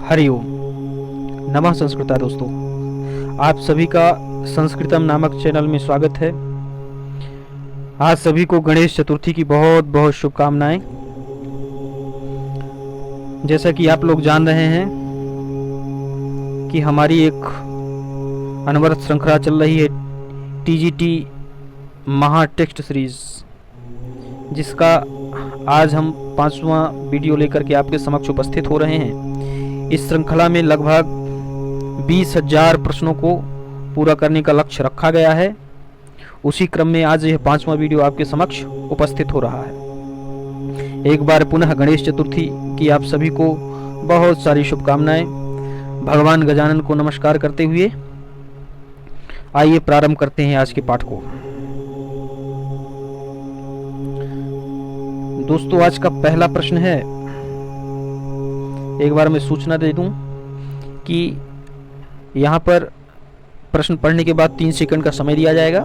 हरि ओम। नमः संस्कृता। दोस्तों, आप सभी का संस्कृतम नामक चैनल में स्वागत है। आज सभी को गणेश चतुर्थी की बहुत बहुत शुभकामनाएं। जैसा कि आप लोग जान रहे हैं कि हमारी एक अनवरत श्रृंखला चल रही है टीजीटी महा टेक्स्ट सीरीज, जिसका आज हम 5वां वीडियो लेकर के आपके समक्ष उपस्थित हो रहे हैं। इस श्रृंखला में लगभग 20,000 प्रश्नों को पूरा करने का लक्ष्य रखा गया है। उसी क्रम में आज यह 5वां वीडियो आपके समक्ष उपस्थित हो रहा है। एक बार पुनः गणेश चतुर्थी की आप सभी को बहुत सारी शुभकामनाएं। भगवान गजानन को नमस्कार करते हुए आइए प्रारंभ करते हैं आज के पाठ को। दोस्तों, आज का पहला प्रश्न है, एक बार मैं सूचना दे दूं कि यहाँ पर प्रश्न पढ़ने के बाद 3 सेकंड का समय दिया जाएगा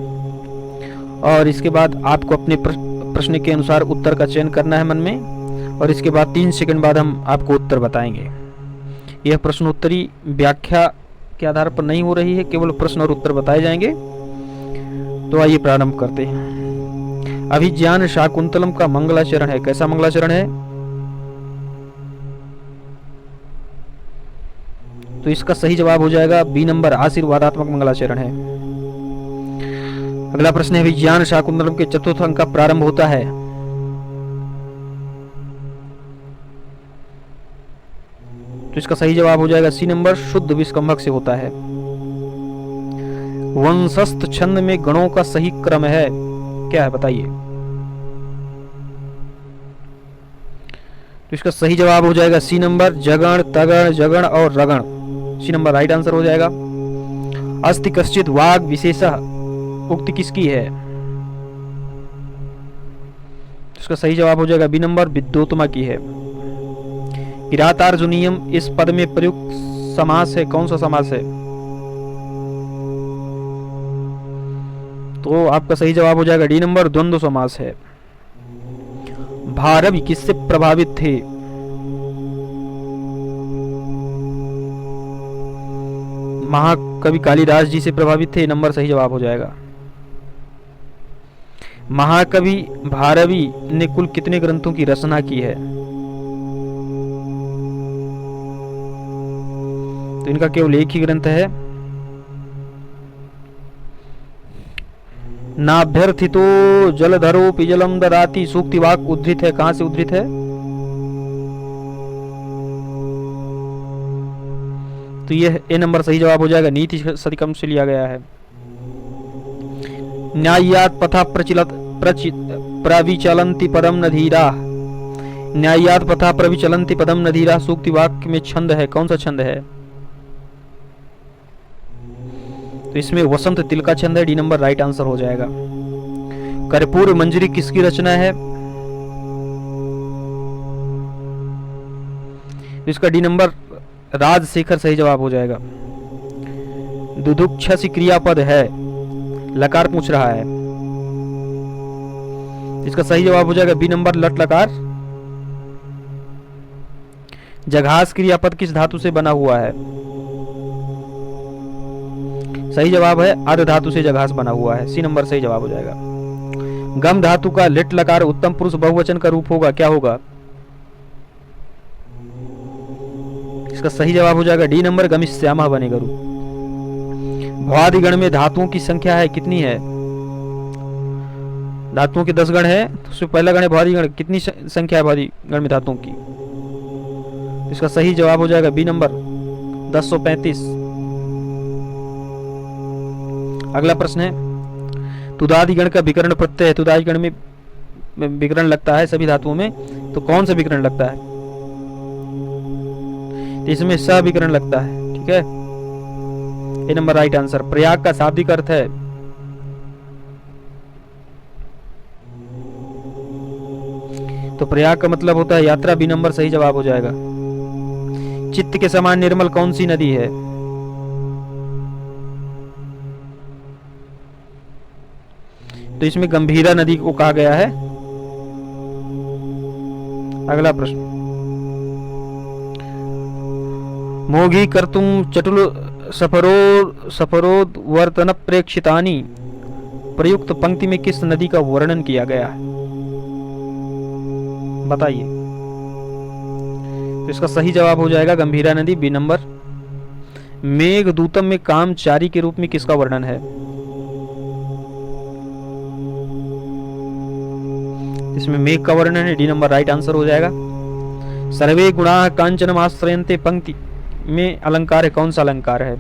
और इसके बाद आपको अपने प्रश्न के अनुसार उत्तर का चयन करना है मन में, और इसके बाद 3 सेकंड बाद हम आपको उत्तर बताएंगे। यह प्रश्नोत्तरी व्याख्या के आधार पर नहीं हो रही है, केवल प्रश्न और उत्तर बताए जाएंगे। तो आइए प्रारंभ करते हैं। अभिज्ञान शाकुंतलम का मंगलाचरण है। कैसा मंगलाचरण है? तो इसका सही जवाब हो जाएगा बी नंबर, आशीर्वादात्मक मंगलाचरण है। अगला प्रश्न है, अभिज्ञान शाकुंतलम के चतुर्थ अंक का प्रारंभ होता है। तो इसका सही जवाब हो जाएगा सी नंबर, शुद्ध विस्कंभक से होता है। वंशस्थ छंद में गणों का सही क्रम है, क्या है बताइए? तो इसका सही जवाब हो जाएगा सी नंबर, जगण, तगण, जगण और रगण। सी नंबर राइट आंसर हो जाएगा। अस्ति कश्चित वाग विशेषः उक्ति किसकी है? इसका सही जवाब हो जाएगा बी नंबर, विद्योत्तमा की है। किरातार्जुनीयम इस पद में प्रयुक्त समास है, कौन सा समास है? तो आपका सही जवाब हो जाएगा डी नंबर, द्वंद्व समास है। भारवी किससे प्रभावित थे? महाकवि कालिदास जी से प्रभावित थे, नंबर सही जवाब हो जाएगा। महाकवि भारवी ने कुल कितने ग्रंथों की रचना की है? तो इनका केवल एक ही ग्रंथ है। नाभ्यर्थितो जलधरोपि जलम ददाति सूक्ति वाक्य उद्धृत है। कहां से उद्धृत है? तो यह ए नंबर सही जवाब हो जाएगा, नीति शतकम से लिया गया है। न्याय्यात् पथा प्रविचलन्ति पदम नधीरा। न्याय्यात् पथा प्रविचलन्ति पदम नधीरा सूक्ति वाक्य में छंद है, कौन सा छंद है? तो इसमें वसंत तिल का छंद है, डी नंबर राइट आंसर हो जाएगा। कर्पूर मंजरी किसकी रचना है? इसका डी नंबर राजशेखर सही जवाब हो जाएगा। दुदुक्षसी क्रियापद है, लकार पूछ रहा है। इसका सही जवाब हो जाएगा बी नंबर, लट लकार। जघास क्रियापद किस धातु से बना हुआ है? सही जवाब है अर्ध धातु से जघास बना हुआ है, सी नंबर सही जवाब हो जाएगा। गम धातु का लिट लकार उत्तम पुरुष बहुवचन का रूप होगा, क्या होगा? इसका सही जवाब हो जाएगा डी नंबर, गमिष्यामः बनेगा रूप। भवादिगण में धातुओं की संख्या है, कितनी है? धातुओं के 10 गण है, तो उसमें पहला गण है भवादिगण। कितनी संख्या है भवादिगण में धातुओं की? इसका सही जवाब हो जाएगा बी नंबर, 1035। अगला प्रश्न है, तुदादिगण का विकर्ण प्रत्यय है। तुदादिगण में विकर्ण लगता है सभी धातुओं में, तो कौन सा विकर्ण लगता है? तो इसमें स विकर्ण लगता है, ठीक है। ए नंबर राइट आंसर। प्रयाग का शाब्दिक अर्थ है? तो प्रयाग का मतलब होता है यात्रा, बी नंबर सही जवाब हो जाएगा। चित्त के समान निर्मल कौन सी नदी है? तो इसमें गंभीरा नदी को कहा गया है। अगला प्रश्न, मोघी कर्तुम चटुल सफरोद्वर्तन प्रेक्षितानि प्रयुक्त पंक्ति में किस नदी का वर्णन किया गया है? बताइए। तो इसका सही जवाब हो जाएगा गंभीरा नदी, बी नंबर। मेघदूतम में कामचारी के रूप में किसका वर्णन है? इसमें मेघ का वर्णन है, डी नंबर राइट आंसर हो जाएगा। सर्वे गुणाः कांचनम आश्रयन्ते पंक्ति में अलंकार है, कौन सा अलंकार है?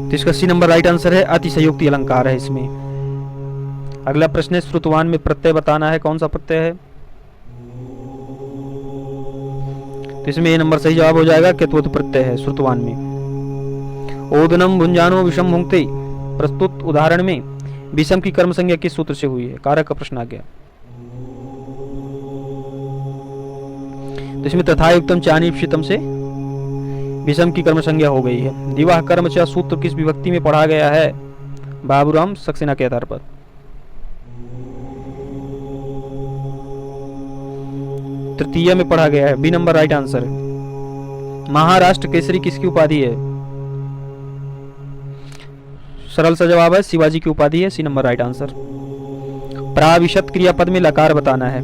तो इसका सी नंबर राइट आंसर है, अतिशयोक्ति अलंकार है इसमें। अगला प्रश्न है श्रुतवान में प्रत्यय बताना है, कौन सा प्रत्यय है? तो इसमें ए नंबर सही जवाब हो जाएगा, केत्वत प्रत्यय है श्रुतवान में। ओदनम भुंजानो विषम भुंक्ते प्रस्तुत उदाहरण में विषम की कर्म संज्ञा किस सूत्र से हुई है? कारक का प्रश्न आ गया। तो इसमें तथायुक्तम चानिप्सितम से विषम की कर्म संज्ञा हो गई है। दिवाह कर्म च सूत्र किस विभक्ति में पढ़ा गया है? बाबूराम सक्सेना के आधार पर। तृतीय में पढ़ा गया है, बी नंबर राइट आंसर है। महाराष्ट्र केसरी किसकी उपाधि है? सरल सा जवाब है, शिवाजी की उपाधि है, सी नंबर राइट आंसर। प्राविशत क्रियापद में लकार बताना है।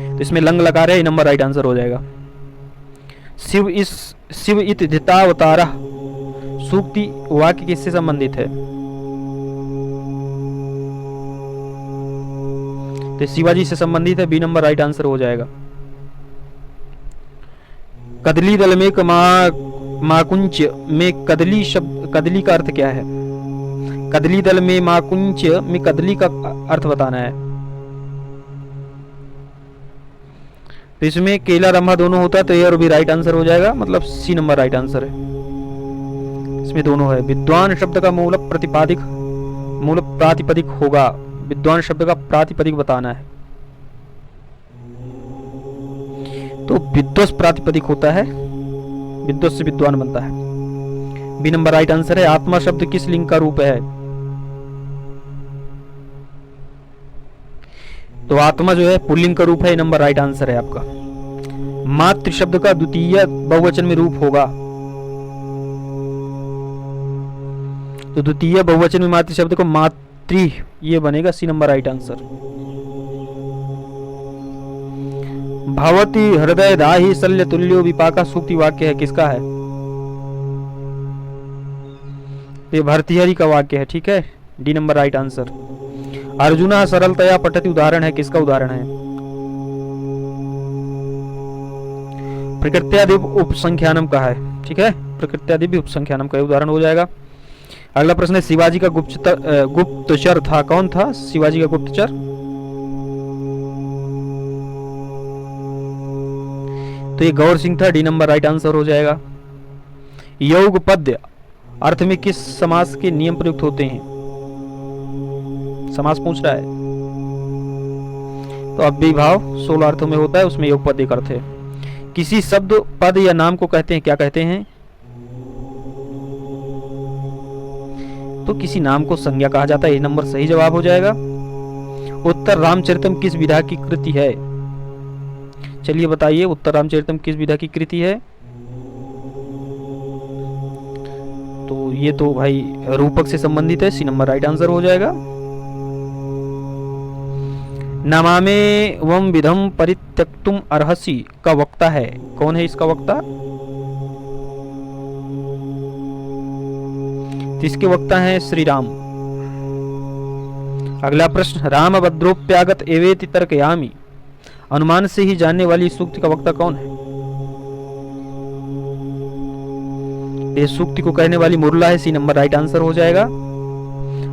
तो इसमें लंग लकार है, ए नंबर राइट आंसर हो जाएगा। शिव इत धितावतारः सूक्ति वाक्य किससे संबंधित है? तो शिवाजी से संबंधित है, बी नंबर राइट आंसर हो जाएगा। कदली दल में माकुंच में कदली शब्द, कदली का अर्थ क्या है? कदली दल में माकुंच में कदली का अर्थ बताना है। तो इसमें केला रंभा दोनों होता है, तो ए और बी राइट आंसर हो जाएगा, मतलब सी नंबर राइट आंसर है। इसमें दोनों है। विद्वान शब्द का मूल प्रातिपदिक होगा, विद्वान शब्द का प्रातिपदिक बताना है। तो विद्वस प्रातिपदिक होता है, विद्वस से विद्वान बनता है, बी नंबर राइट आंसर है। आत्मा शब्द किस लिंग का रूप है? तो आत्मा जो है पुल्लिंग का रूप है, ए नंबर राइट आंसर है आपका। मातृ शब्द का द्वितीय बहुवचन में रूप होगा, तो द्वितीय बहुवचन में मातृ शब्द को मातृ, ये बनेगा, सी नंबर राइट आंसर। भवति हृदय दाहि शल्य तुल्यो विपाका सूक्ति वाक्य है, किसका है? ये भर्तृहरि का वाक्य है, ठीक है, D number right answer. Arjuna सरलतया पठति उदाहरण है, किसका उदाहरण है? प्रकृत्यादिव उपसंख्यानम का है, ठीक है, प्रकृत्यादिव उपसंख्यानम का उदाहरण हो जाएगा। अगला प्रश्न है शिवाजी का गुप्तचर था, कौन था शिवाजी का गुप्तचर? तो ये गौर सिंह था, डी नंबर राइट आंसर हो जाएगा। योग पद्य अर्थ में किस समास के नियम प्रयुक्त होते हैं? समास पूछ रहा है, तो अव्ययीभाव 16 अर्थों में होता है, उसमें योग पद एक अर्थ है। किसी शब्द पद या नाम को कहते हैं, क्या कहते हैं? तो किसी नाम को संज्ञा कहा जाता है, ये नंबर सही जवाब हो जाएगा। उत्तर रामचरितम किस विधा की कृति है? चलिए बताइए, उत्तर रामचरितम किस विधा की कृति है? तो ये तो भाई रूपक से संबंधित है, सी नंबर राइट आंसर हो जाएगा। नमामे वम विधम परित्यक्तुम अर्हसि का वक्ता है, कौन है इसका वक्ता? इसके वक्ता हैं श्री राम। अगला प्रश्न, राम भद्रोप्यागत एवेति तर्कयामि अनुमान से ही जानने वाली सूक्ति का वक्ता कौन है? इस सूक्ति को कहने वाली मुरला है, सी नंबर राइट आंसर हो जाएगा।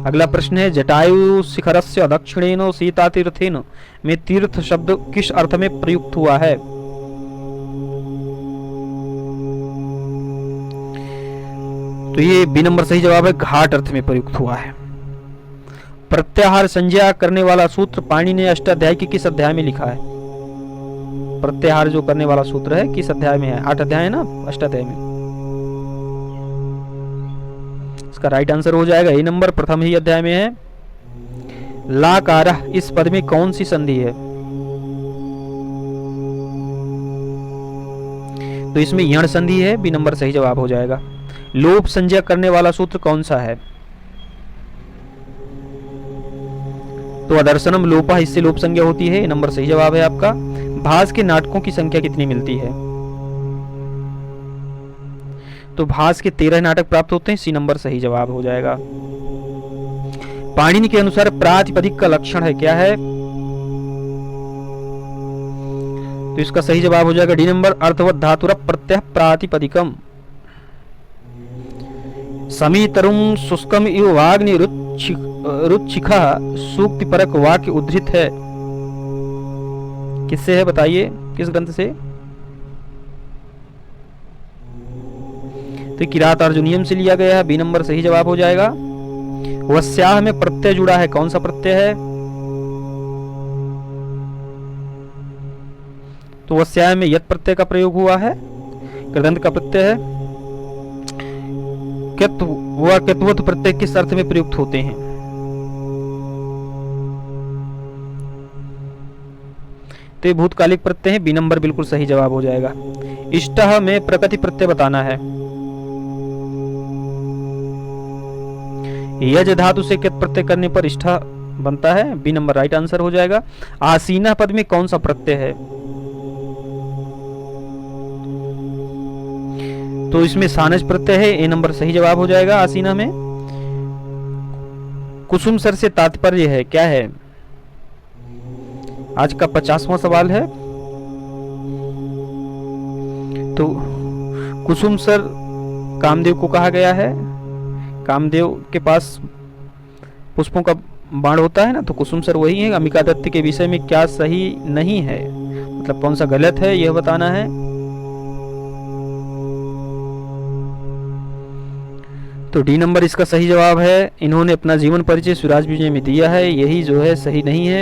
अगला प्रश्न है जटायु शिखरस्य दक्षिणेन सीता तीर्थेन में तीर्थ शब्द किस अर्थ में प्रयुक्त हुआ है? तो ये बी नंबर सही जवाब है, घाट अर्थ में प्रयुक्त हुआ है। प्रत्याहार संज्ञा करने वाला सूत्र पाणिनि ने अष्टाध्याय के किस अध्याय में लिखा है? प्रत्याहार जो करने वाला सूत्र है किस अध्याय में है? 8 अध्याय है ना, अष्टाध्याय में। इसका राइट आंसर हो जाएगा ए नंबर, प्रथम ही अध्याय में है। लाकारः इस पद में कौन सी संधि है? तो इसमें यण संधि है, बी नंबर सही जवाब हो जाएगा। लोप संज्ञा करने वाला सूत्र कौन सा है? तो अदर्शनम लोपः, इससे लोप संज्ञा होती है, नंबर सही जवाब है आपका। भास के नाटकों की संख्या कितनी मिलती है? तो भास के 13 नाटक प्राप्त होते हैं, सी नंबर सही जवाब हो जाएगा। पाणिनि के अनुसार प्रातिपदिक का लक्षण है, क्या है? तो इसका सही जवाब हो जाएगा डी नंबर, अर्थवत धातुर प्रत्यय प्रातिपदिकम। समीतरुं शुष्कम इव वाग्नि रुचिखा सूक्ति परक वाक्य उद्धृत है, किससे है बताइए, किस ग्रंथ से? तो किरात अर्जुनियम से लिया गया है, बी नंबर सही जवाब हो जाएगा। वस्याह में प्रत्यय जुड़ा है, कौन सा प्रत्यय है? तो वस्याह में यत् प्रत्यय का प्रयोग हुआ है, कृदंत का प्रत्यय है। कित्व व कित्वत प्रत्यय किस अर्थ में प्रयुक्त होते हैं? तो ये भूतकालिक प्रत्यय है, बी नंबर बिल्कुल सही जवाब हो जाएगा। इष्टः में प्रकृति प्रत्यय बताना है। यज धातु से कित प्रत्यय करने पर इष्ठा बनता है, बी नंबर राइट आंसर हो जाएगा। आसीना पद में कौन सा प्रत्यय है? तो इसमें सानज प्रत्यय है, ए नंबर सही जवाब हो जाएगा। आसीना में कुसुम सर से तात्पर्य है, क्या है? आज का 50वां सवाल है। तो कुसुम सर कामदेव को कहा गया है, कामदेव के पास पुष्पों का बाण होता है ना, तो कुसुम सर वही है। अम्बिका दत्त के विषय में क्या सही नहीं है, मतलब कौन सा गलत है, यह बताना है। तो डी नंबर इसका सही जवाब है। इन्होंने अपना जीवन परिचय स्वराज विजय में दिया है, यही जो है सही नहीं है,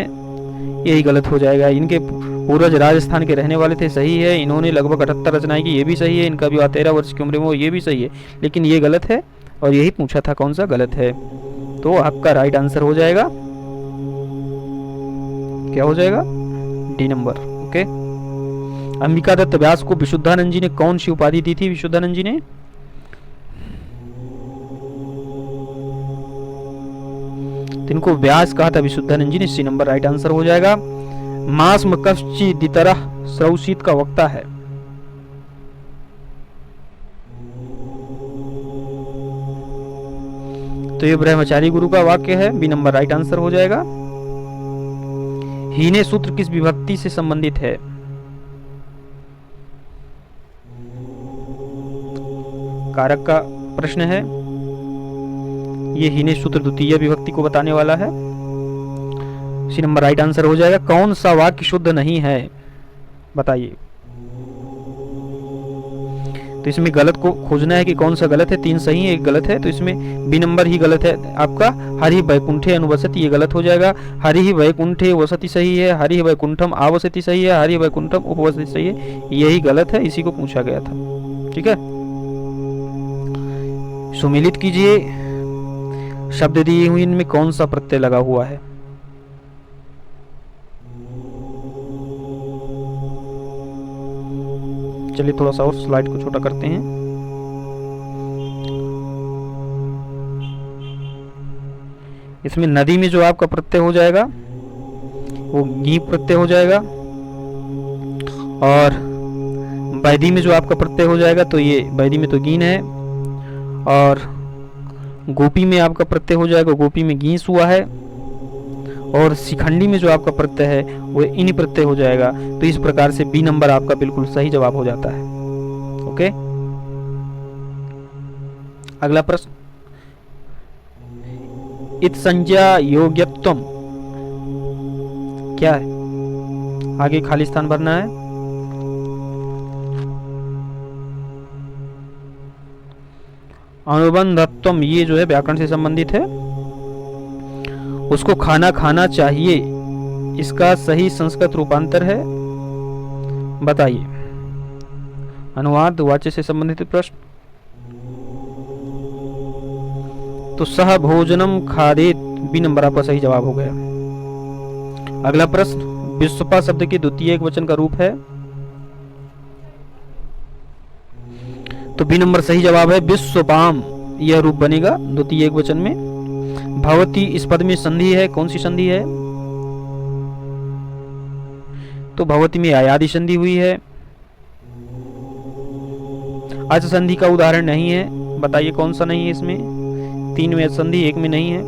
यही गलत हो जाएगा। इनके पूर्वज राजस्थान के रहने वाले थे, सही है। इन्होंने लगभग 78 रचनाएं की, ये भी सही है। इनका विवाह 13 वर्ष की उम्र में हो, ये भी सही है, लेकिन ये गलत है और यही पूछा था कौन सा गलत है। तो आपका राइट आंसर हो जाएगा, क्या हो जाएगा? D number. Okay. Ambika Datt Vyas को विशुद्धानंद जी ने कौन सी उपाधि दी थी? विशुद्धानंद जी ने इनको व्यास कहा था, विशुद्धानंद जी ने, सी नंबर राइट आंसर हो जाएगा। मास मकश्चि दितरह स्रवसीत का वक्ता है। तो ये ब्रह्मचारी गुरु का वाक्य है, बी नंबर राइट आंसर हो जाएगा। हीने सूत्र किस विभक्ति से संबंधित है? कारक का प्रश्न है, ये हीने सूत्र द्वितीय विभक्ति को बताने वाला है, सी नंबर राइट आंसर हो जाएगा। कौन सा वाक्य शुद्ध नहीं है बताइए? तो इसमें गलत को खोजना है कि कौन सा गलत है। 3 सही है, 1 गलत है, तो इसमें बी नंबर ही गलत है आपका। हरि वैकुंठे अनुवसति, ये गलत हो जाएगा। हरि वैकुंठे वसति सही है, हरि वैकुंठम आवसति सही है, हरि वैकुंठम उपवसति सही है, यही गलत है, इसी को पूछा गया था। ठीक है, सुमिलित कीजिए। शब्द दिए हुए इनमें कौन सा प्रत्यय लगा हुआ है? चलिए थोड़ा सा और स्लाइड को छोटा करते हैं। इसमें नदी में जो आपका प्रत्यय हो जाएगा वो गी प्रत्यय हो जाएगा, और वैदी में जो आपका प्रत्यय हो जाएगा तो ये वैदी में तो गीन है, और गोपी में आपका प्रत्यय हो जाएगा, गोपी में गीस हुआ है, और शिखंडी में जो आपका प्रत्यय है वो इन्हीं प्रत्यय हो जाएगा। तो इस प्रकार से बी नंबर आपका बिल्कुल सही जवाब हो जाता है। ओके, अगला प्रश्न, इत संज्ञा योग्यत्वम क्या है? आगे खाली स्थान भरना है। अनुबंधत्वम, ये जो है व्याकरण से संबंधित है। उसको खाना खाना चाहिए, इसका सही संस्कृत रूपांतर है, बताइए। अनुवाद वाच्य से संबंधित प्रश्न। तो सह भोजनम खादेत, बी नंबर आपका सही जवाब हो गया। अगला प्रश्न, विश्वपा शब्द के द्वितीय एकवचन का रूप है? तो बी नंबर सही जवाब है, विश्वपाम यह रूप बनेगा द्वितीय एकवचन में। भवती इस पद में संधि है, कौन सी संधि है? तो भवती में आयादी संधि हुई है। अच संधि का उदाहरण नहीं है, बताइए कौन सा नहीं है इसमें? 3 में संधि, 1 में नहीं है,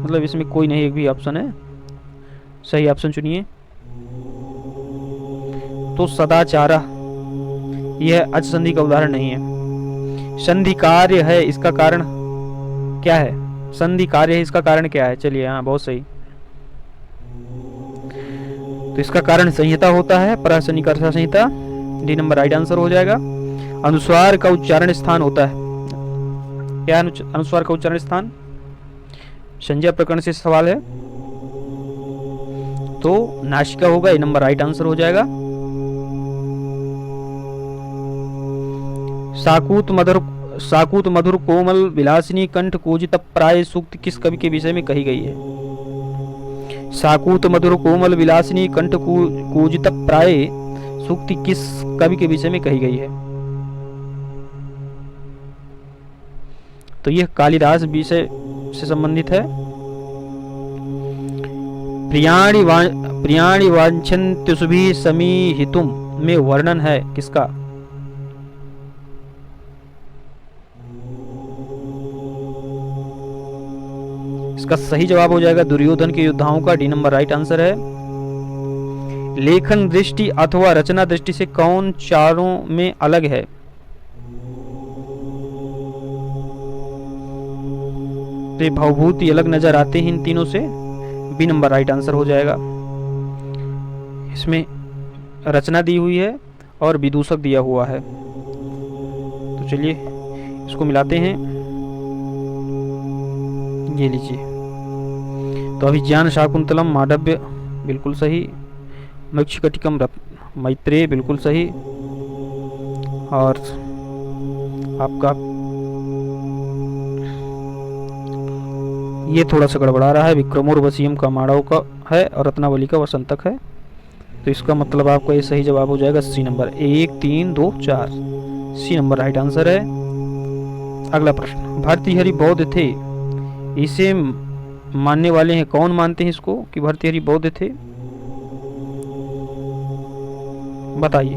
मतलब इसमें कोई नहीं, एक भी ऑप्शन है। सही ऑप्शन चुनिए। तो सदाचार यह अच संधि का उदाहरण नहीं है। संधि कार्य है, इसका कारण क्या है? संधि कार्य है, इसका कारण क्या है? चलिए, हाँ बहुत सही। तो इसका कारण संहिता होता है, प्रासनिकर्षा संहिता। डी नंबर राइट आंसर हो जाएगा। अनुस्वार का उच्चारण स्थान होता है, क्या अनुस्वार का उच्चारण स्थान? संज्ञा प्रकरण से सवाल है, तो नासिका होगा, ए नंबर राइट आंसर हो जाएगा। साकूत मधुर कोमल विलासिनी कंठ कूजित प्राय सूक्त किस कवि के विषय में कही गई है? साकूत मधुर कोमल विलासिनी कंठ कूजित प्राय सूक्ति किस कवि के विषय में कही गई है? तो यह कालिदास विषय से संबंधित है। प्रियाणि वांछन्ति सुभी समीहितुम में वर्णन है किसका? इसका सही जवाब हो जाएगा दुर्योधन के योद्धाओं का, डी नंबर राइट आंसर है। लेखन दृष्टि अथवा रचना दृष्टि से कौन चारों में अलग है? तो भावभूति अलग नजर आते हैं इन तीनों से, बी नंबर राइट आंसर हो जाएगा। इसमें रचना दी हुई है और विदूषक दिया हुआ है। तो चलिए इसको मिलाते हैं, ये लीजिए। तो अभिज्ञान शाकुंतलम मांडव्य बिल्कुल सही, मक्षकटिकम मैत्रेय बिल्कुल सही, और आपका ये थोड़ा सा गड़बड़ा रहा है, विक्रमोर्वशीयम का माड़व का है और रत्नावली का वसंतक है। तो इसका मतलब आपका ये सही जवाब हो जाएगा C number, 1 3 2 4 C number right answer है। अगला प्रश्न, भर्तृहरि बौद्ध थे, इसे मानने वाले हैं, कौन मानते हैं इसको कि भर्तृहरि बौद्ध थे? बताइए,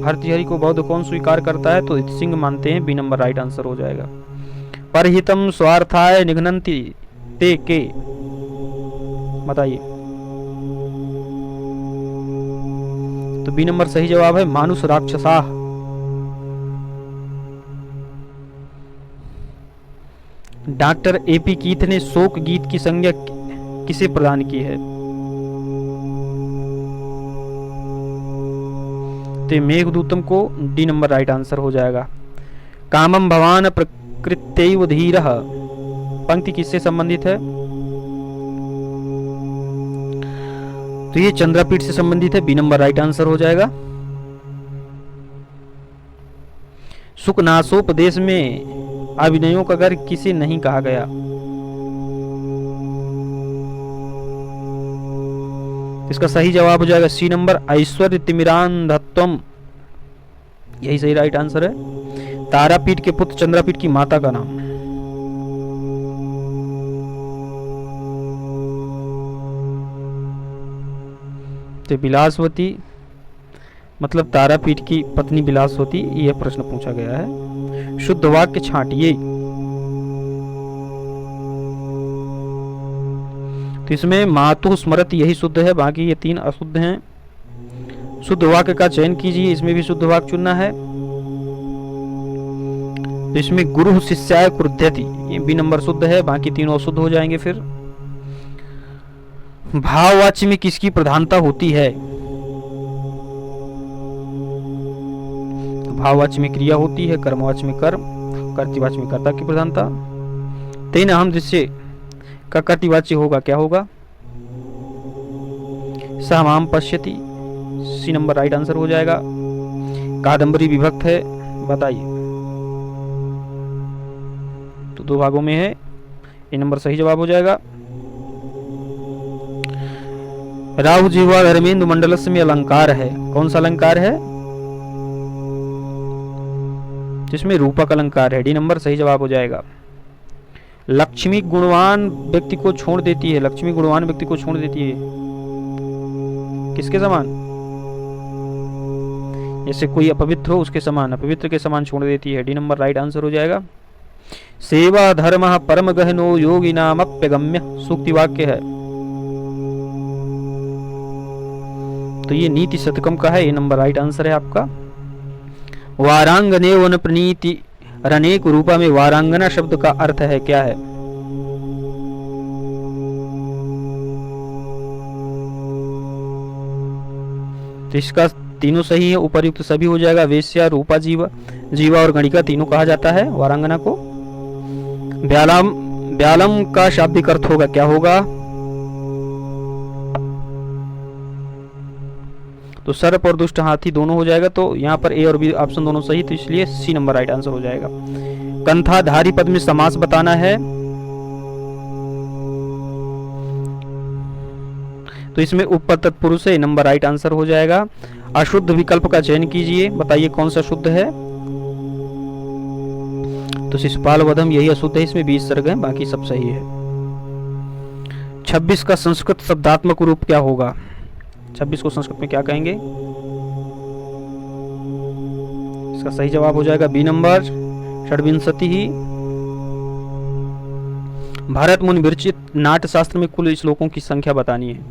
भर्तृहरि को बौद्ध कौन स्वीकार करता है? तो सिंह मानते हैं, बी नंबर राइट आंसर हो जाएगा। परहितम स्वार्थाय निघ्नन्ति ते के, बताइए। तो बी नंबर सही जवाब है, मानुष राक्षसाः। डॉक्टर एपी कीथ ने शोक गीत की संज्ञा किसे प्रदान की है? तो मेघदूतम को, डी नंबर राइट आंसर हो जाएगा। कामम भवान प्रकृत्यैव धीरः पंक्ति किससे संबंधित है? तो ये चंद्रपीठ से संबंधित है, बी नंबर राइट आंसर हो जाएगा। सुखनासोपदेश में अभिनयों का घर किसे नहीं कहा गया? इसका सही जवाब हो जाएगा सी नंबर, ऐश्वर्य तिमिरांधत्वम, यही सही राइट आंसर है। तारापीठ के पुत्र चंद्रपीठ की माता का नाम? तो बिलासवती, मतलब तारापीठ की पत्नी बिलासवती, यह प्रश्न पूछा गया है। शुद्ध वाक्य छांटिए। तो इसमें मातु स्मृत यही शुद्ध है, बाकी ये 3 अशुद्ध हैं। शुद्ध वाक्य का चयन कीजिए, इसमें भी शुद्ध वाक्य चुनना है। तो इसमें गुरु शिष्याय क्रुध्यति, ये बी नंबर शुद्ध है, बाकी तीनों अशुद्ध हो जाएंगे। फिर भाववाच्य में किसकी प्रधानता होती है? भाववाच्य में क्रिया होती है, कर्मवाच्य में कर्म, कर्तृवाच्य में कर्ता की प्रधानता। तेन अहम दृश्य का कर्तृवाच्य होगा, क्या होगा? स माम पश्यति, सी नंबर राइट आंसर हो जाएगा। कादंबरी विभक्त है, बताइए। तो 2 भागों में है, ये नंबर सही जवाब हो जाएगा। राहु जिह्वा धर्मेंदु मंडलस्य में अलंकार है, कौन सा अलंकार है जिसमें रूपक अलंकार है? डी नंबर सही जवाब हो जाएगा। लक्ष्मी गुणवान व्यक्ति को छोड़ देती है, लक्ष्मी गुणवान व्यक्ति को छोड़ देती है, किसके समान? जैसे कोई अपवित्र हो उसके समान, अपवित्र के समान छोड़ देती है। डी नंबर राइट आंसर हो जाएगा। सेवा धर्म परम गहनो योगी नाम अप्यगम्य, सूक्ति वाक्य है, तो ये नीति शतकम का है, ये नंबर राइट आंसर है आपका। वारांगने वन प्रणीति रनेक रूपा में वारांगना शब्द का अर्थ है क्या है? तो इसका तीनों सही है, उपर्युक्त सभी हो जाएगा। वेश्या, रूपा, जीवा, जीवा और गणिका तीनों कहा जाता है वारांगना को। ब्यालम, ब्यालम का शाब्दिक अर्थ होगा क्या होगा? तो सर्प और दुष्ट हाथी दोनों हो जाएगा, तो यहाँ पर ए और बी ऑप्शन दोनों सही, तो इसलिए सी नंबर राइट आंसर हो जाएगा। कंथाधारी पद में समास बताना है, तो इसमें उपपद तत्पुरुष है, नंबर राइट आंसर हो जाएगा। अशुद्ध विकल्प का चयन कीजिए, बताइए कौन सा शुद्ध है? तो शिशुपाल वधम यही अशुद्ध है, इसमें 20 सर्ग हैं, बाकी सब सही है। 26 का संस्कृत शब्दात्मक रूप क्या होगा? 26 को संस्कृत में क्या कहेंगे? इसका सही जवाब हो जाएगा बी नंबर षड्विंशति ही। भारत मुनि विरचित नाट्य शास्त्र में कुल श्लोकों की संख्या बतानी है,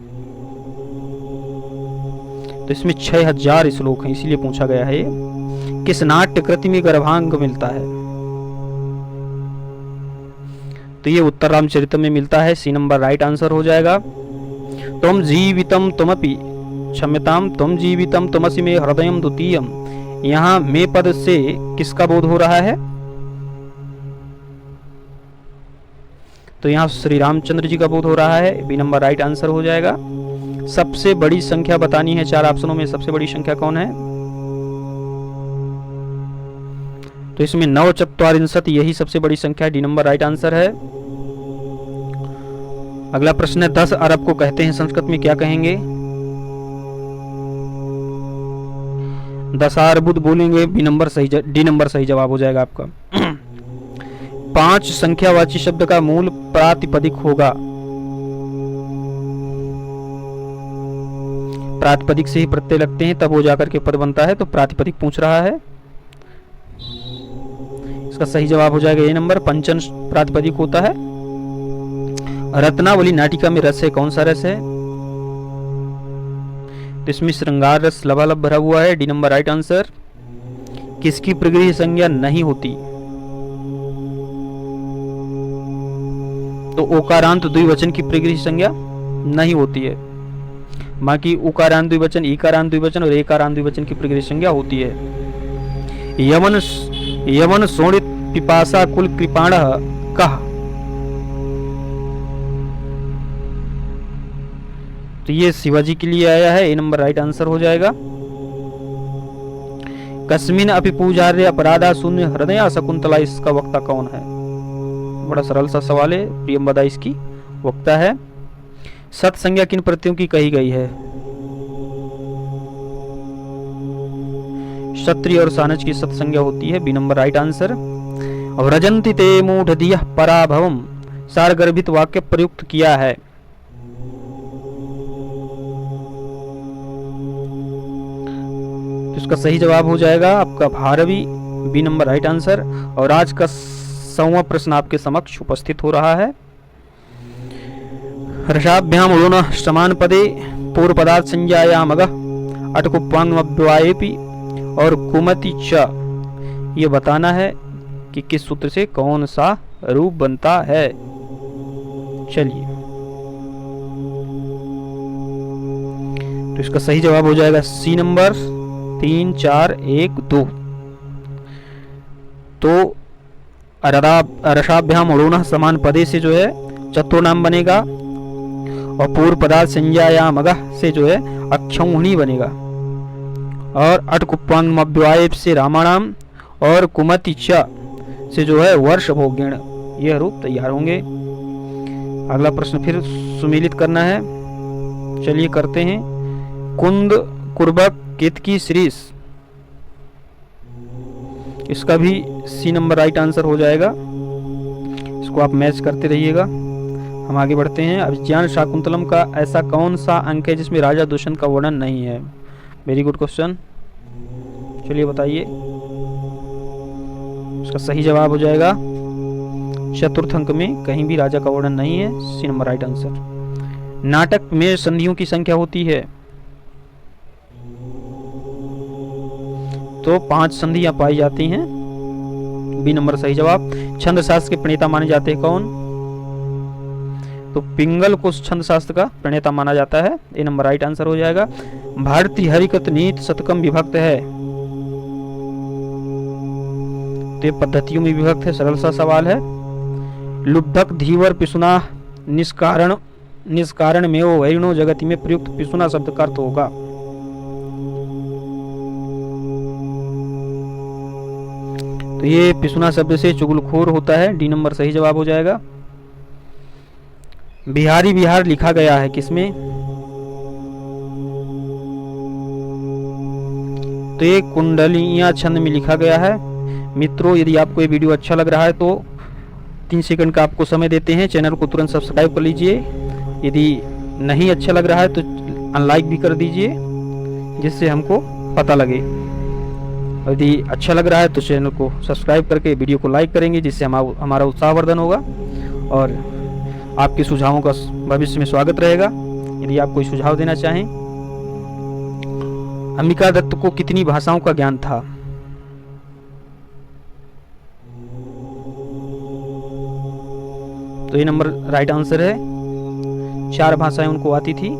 तो इसमें 6000 श्लोक हैं, इसीलिए पूछा गया है। किस नाट्य कृति में गर्भांग मिलता है? तो ये उत्तर रामचरित में मिलता है, सी नंबर राइट आंसर हो जाएगा। तुम जीवितम तुमपि क्षम्यताम तुम जीवितम तुमसि में हृदयम द्वितीयम, यहाँ में पद से किसका बोध हो रहा है? तो यहाँ श्री रामचंद्र जी का बोध हो रहा है, बी नंबर राइट आंसर हो जाएगा। सबसे बड़ी संख्या बतानी है, 4 ऑप्शनों में सबसे बड़ी संख्या कौन है? तो इसमें 9 यही सबसे बड़ी संख्या, डी नंबर राइट आंसर है। अगला प्रश्न है 10 अरब को कहते हैं संस्कृत में क्या कहेंगे? 10 अर्बुद बोलेंगे, बी नंबर सही, डी नंबर सही जवाब हो जाएगा आपका। 5 संख्यावाची शब्द का मूल प्रातिपदिक होगा, प्रातिपदिक से ही प्रत्यय लगते हैं तब वो जाकर के पद बनता है, तो प्रातिपदिक पूछ रहा है। इसका सही जवाब हो जाएगा ए नंबर, पंचन प्रातिपदिक होता है। रत्नावली नाटिका में रस है, कौन सा रस है? तो इसमें श्रृंगार रस लबालब भरा हुआ है, डी नंबर राइट आंसर। किसकी प्रगृह संज्ञा नहीं होती? तो ओकारांत द्विवचन की प्रगृह संज्ञा नहीं होती है, बाकी उकारांत द्विवचन, ईकारांत द्विवचन और एकारांत द्विवचन की प्रगृह संज्ञा होती है। यमन शोणित पिपासा कुल कृपाण कह, तो ये शिवाजी के लिए आया है, ए नंबर राइट आंसर हो जाएगा। कस्मिन अपि पूजार्य अपराधा शून्य हृदय शकुंतला, इसका वक्ता कौन है? बड़ा सरल सा सवाल है, प्रियंवदा इसकी वक्ता है। सत संज्ञा किन प्रत्ययों की कही गई है? क्षत्रिय और सानज की सत संज्ञा होती है, बी नंबर राइट आंसर। व्रजंति ते मूढ़धियः पराभवम, सारगर्भित वाक्य प्रयुक्त किया है। इसका सही जवाब हो जाएगा आपका Bharavi, B number right answer. और आज का 100वां प्रश्न आपके समक्ष उपस्थित हो रहा है। रसाभ्याम उड़ोन समान पदे पूर्व पदार्थ संज्ञायाम अगः अटकुप्वान्वव्यवायेपि और कुमति च, ये बताना है कि किस सूत्र से कौन सा रूप बनता है। चलिए, तो इसका सही जवाब हो जाएगा सी नंबर 3 4 1 2। तो रसाभ्याम उड़ोन समान पदे से जो है चतुर्नाम बनेगा, और पूर्व पदार्थ संज्ञायाम अगः से जो है अक्षौहिणी बनेगा, और अटकुप्वान्वव्यवाय से रामाणाम और कुमति च से जो है वर्ष भोग्यण, यह रूप तैयार होंगे। अगला प्रश्न फिर सुमेलित करना है, चलिए करते हैं। कुंद कुर्बक केतकी श्रीष, इसका भी सी नंबर राइट आंसर हो जाएगा। इसको आप मैच करते रहिएगा। हम आगे बढ़ते हैं। अभिज्ञान शाकुंतलम का ऐसा कौन सा अंक है जिसमें राजा दुष्यंत का वर्णन नहीं है? वेरी गुड क्वेश्चन, चलिए बताइए। उसका सही जवाब हो जाएगा चतुर्थ अंक में कहीं भी राजा का वर्णन नहीं है, सी नंबर राइट आंसर। नाटक में संधियों की संख्या होती है तो 5 संधियां पाई जाती हैं, बी नंबर सही जवाब। छंद शास्त्र के प्रणेता माने जाते हैं कौन? तो पिंगल को छंद शास्त्र का प्रणेता माना जाता है, ए नंबर राइट आंसर हो जाएगा। भारतीय हरिकत नीति शतकम विभक्त है तो ये पद्धतियों में विभक्त है, सरल सा सवाल है। लुब्धक धीवर पिसुना निष्कारण में वो वैरिणो जगति में प्रयुक्त पिसुना शब्द का अर्थ होगा? तो ये पिसुना शब्द से चुगलखोर होता है, डी नंबर सही जवाब हो जाएगा। बिहारी बिहार लिखा गया है किसमें? तो ये कुंडलियां छंद में लिखा गया है। मित्रों, यदि आपको ये वीडियो अच्छा लग रहा है तो 3 सेकंड का आपको समय देते हैं, चैनल को तुरंत सब्सक्राइब कर लीजिए। यदि नहीं अच्छा लग रहा है तो अनलाइक भी कर दीजिए, जिससे हमको पता लगे। यदि अच्छा लग रहा है तो चैनल को सब्सक्राइब करके वीडियो को लाइक करेंगे, जिससे हमारा उत्साहवर्धन होगा और आपके सुझावों का भविष्य में स्वागत रहेगा। यदि आप कोई सुझाव देना चाहें। अंबिका दत्त को कितनी भाषाओं का ज्ञान था? तो ये नंबर राइट आंसर है, 4 भाषाएं उनको आती थी।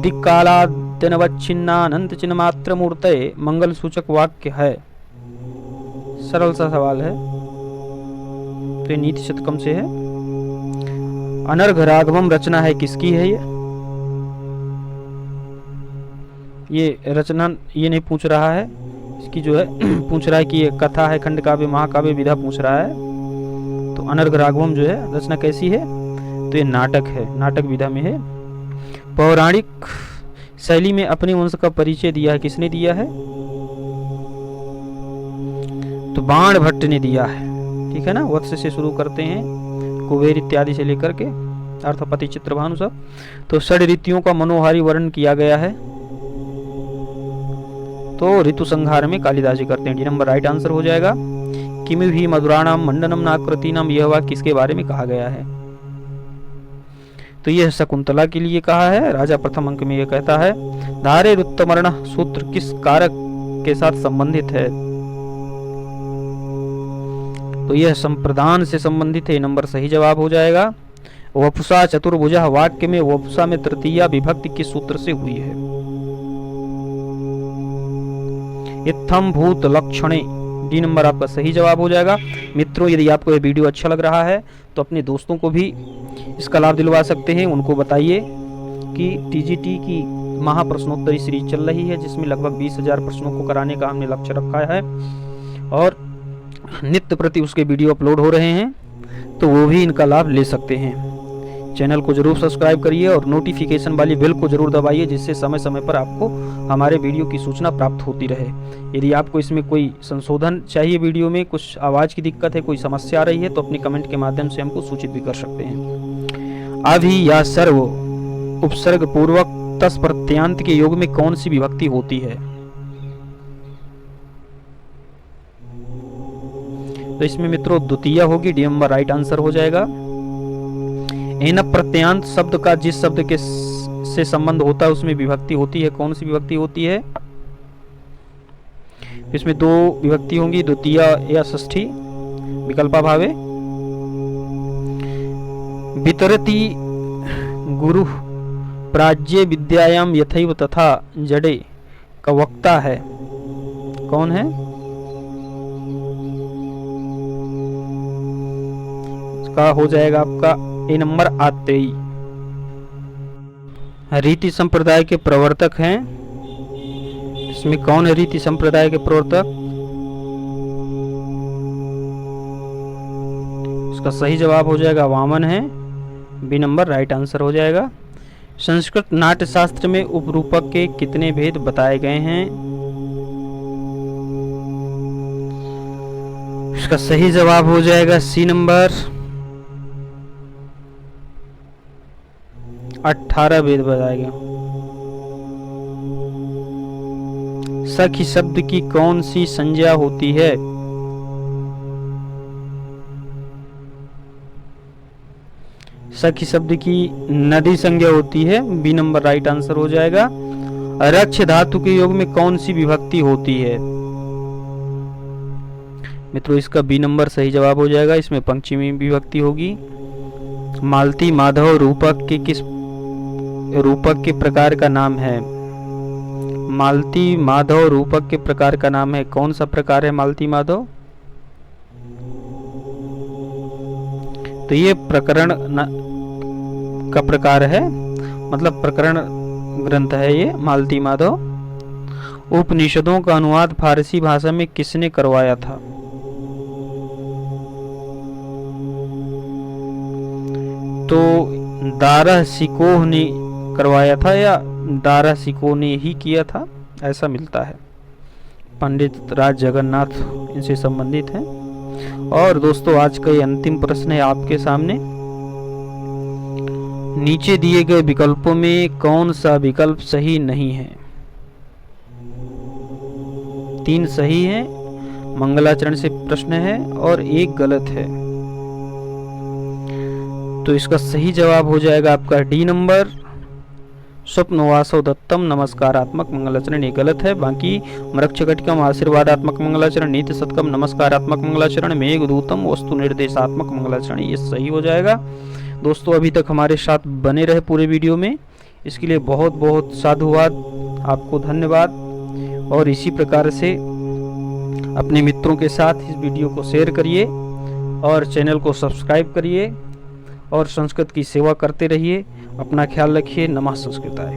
दिक्कालाद्यनवच्छिन्नानंत चिन्ह मात्र मूर्तये मंगल सूचक वाक्य है, सरल सा सवाल है, तो ये नीति शतकम से है। अनर्घ राघवम रचना है किसकी है? ये रचना ये नहीं पूछ रहा है, इसकी जो है पूछ रहा है कि ये कथा है, खंड काव्य, महाकाव्य, विधा पूछ रहा है। तो अनर्घ राघवम जो है रचना कैसी है? तो ये नाटक है, नाटक विधा में है। पौराणिक शैली में अपने वंश का परिचय दिया है किसने दिया है? तो बाण भट्ट ने दिया है, ठीक है ना। वत्स से शुरू करते हैं, कुबेर इत्यादि से लेकर के अर्थपति, चित्रभानु सब। तो षड ऋतुओं का मनोहारी वर्णन किया गया है, तो ऋतु संहार में कालिदास जी करते हैं, डी नंबर राइट आंसर हो जाएगा। किमि भी मधुराणाम मंडनम नाकृतीनाम, यह वाक्य किसके बारे में कहा गया है? तो यह शकुंतला के लिए कहा है। राजा प्रथम अंक में यह कहता है धारे रुत्तमर्ण सूत्र किस कारक के साथ संबंधित है? तो यह संप्रदान से संबंधित है, नंबर सही जवाब हो जाएगा। वपुषा चतुर्भुजा वाक्य में वपुषा में तृतीया विभक्ति किस सूत्र से हुई है? इत्थम भूत लक्षणे, डी नंबर आपका सही जवाब हो जाएगा। मित्रों, यदि आपको यह वीडियो अच्छा लग रहा है तो अपने दोस्तों को भी इसका लाभ दिलवा सकते हैं। उनको बताइए कि टीजीटी की महाप्रश्नोत्तरी सीरीज चल रही है, जिसमें लगभग 20,000 प्रश्नों को कराने का हमने लक्ष्य रखा है और नित्य प्रति उसके वीडियो अपलोड हो रहे हैं, तो वो भी इनका लाभ ले सकते हैं। चैनल को जरूर सब्सक्राइब करिए और नोटिफिकेशन वाली बेल को जरूर दबाइए, जिससे समय समय पर आपको हमारे वीडियो की सूचना प्राप्त होती रहे। यदि आपको इसमें कोई संशोधन चाहिए, वीडियो में कुछ आवाज़ की दिक्कत है, कोई समस्या आ रही है, तो अपने कमेंट के माध्यम से हमको सूचित भी कर सकते हैं। अभि या सर्व उपसर्ग पूर्वक तस् प्रत्यांत के योग में कौन सी विभक्ति होती है? तो इसमें मित्रों द्वितीय होगी, डी नंबर राइट आंसर हो जाएगा। एन प्रत्यांत शब्द का जिस शब्द के से संबंध होता है उसमें विभक्ति होती है, कौन सी विभक्ति होती है? इसमें 2 विभक्ति होंगी, द्वितीय या षष्ठी, विकल्पा भावे। वितरति गुरु प्राज्य विद्यायाम यथैव तथा जड़े का वक्ता है, कौन है? इसका हो जाएगा आपका ए नंबर आत्रेयी। रीति संप्रदाय के प्रवर्तक हैं, इसमें कौन है रीति संप्रदाय के प्रवर्तक? इसका सही जवाब हो जाएगा वामन है, बी नंबर राइट आंसर हो जाएगा। संस्कृत नाट्य शास्त्र में उपरूपक के कितने भेद बताए गए हैं? इसका सही जवाब हो जाएगा सी नंबर 18 भेद बताए गए। सखी शब्द की कौन सी संज्ञा होती है? सखी शब्द की नदी संज्ञा होती है, बी नंबर राइट आंसर हो जाएगा। रक्ष धातु के योग में कौन सी विभक्ति होती है? मित्रों इसका बी नंबर सही जवाब हो जाएगा, इसमें पंचमी विभक्ति होगी। मालती माधव रूपक के प्रकार का नाम है। मालती माधव रूपक के प्रकार का नाम है, कौन सा प्रकार है मालती माधव? तो ये प्रकरण का प्रकार है, मतलब प्रकरण ग्रंथ है ये मालती माधव। उपनिषदों का अनुवाद फारसी भाषा में किसने करवाया था? तो दारा शिकोह ने करवाया था या दारा शिकोह ने ही किया था, ऐसा मिलता है। पंडित राज जगन्नाथ इनसे संबंधित हैं। और दोस्तों आज का ये अंतिम प्रश्न है आपके सामने। नीचे दिए गए विकल्पों में कौन सा विकल्प सही नहीं है? 3 सही है, मंगलाचरण से प्रश्न है और 1 गलत है। तो इसका सही जवाब हो जाएगा आपका डी नंबर स्वप्नवासो दत्तम नमस्कारात्मक मंगलाचरण, ये गलत है। बाकी मृक्षकटिकम आशीर्वादात्मक मंगलाचरण, नीति सतकम नमस्कारात्मक मंगलाचरण, मेघदूतम वस्तु निर्देशात्मक मंगलाचरण, ये सही हो जाएगा। दोस्तों अभी तक हमारे साथ बने रहे पूरे वीडियो में, इसके लिए बहुत बहुत साधुवाद, आपको धन्यवाद। और इसी प्रकार से अपने मित्रों के साथ इस वीडियो को शेयर करिए और चैनल को सब्सक्राइब करिए और संस्कृत की सेवा करते रहिए। अपना ख्याल रखिए। नमः संस्कृताय।